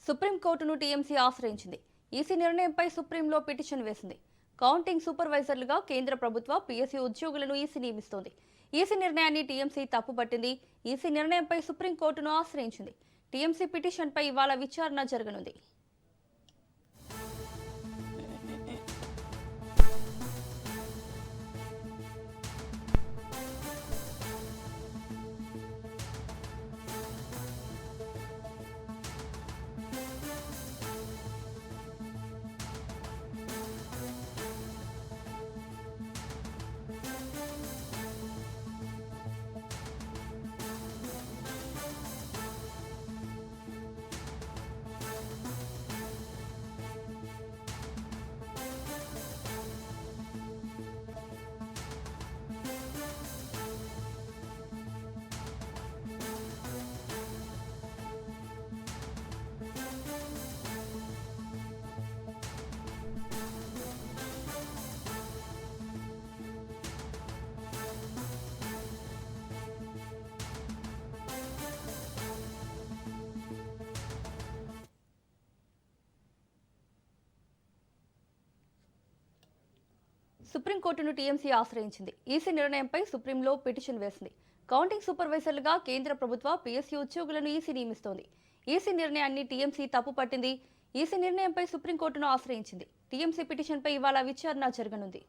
సుప్రీంకోర్టును TMC ఆశ్రయించింది. EC నిర్ణయంపై సుప్రీంలో petition వేసింది. కౌంటింగ్ సూపర్వైజర్లుగా కేంద్ర ప్రభుత్వ పీఎస్సీ ఉద్యోగులను ఈసీ నియమిస్తోంది. ఈసీ నిర్ణయాన్ని టీఎంసీ తప్పుపట్టింది. ఈసీ నిర్ణయంపై సుప్రీంకోర్టును ఆశ్రయించింది. టీఎంసీ పిటిషన్పై ఇవాళ విచారణ జరగనుంది. సుప్రీంకోర్టును టీఎంసీ ఆశ్రయించింది. ఈసీ నిర్ణయంపై సుప్రీంలో పిటిషన్ వేసింది. కౌంటింగ్ సూపర్వైజర్లుగా కేంద్ర ప్రభుత్వ పీఎస్సీ ఉద్యోగులను ఈసీ నియమిస్తోంది. ఈసీ నిర్ణయాన్ని టీఎంసీ తప్పుపట్టింది. ఈసీ నిర్ణయంపై సుప్రీంకోర్టును ఆశ్రయించింది. టీఎంసీ పిటిషన్పై ఇవాళ విచారణ జరగనుంది.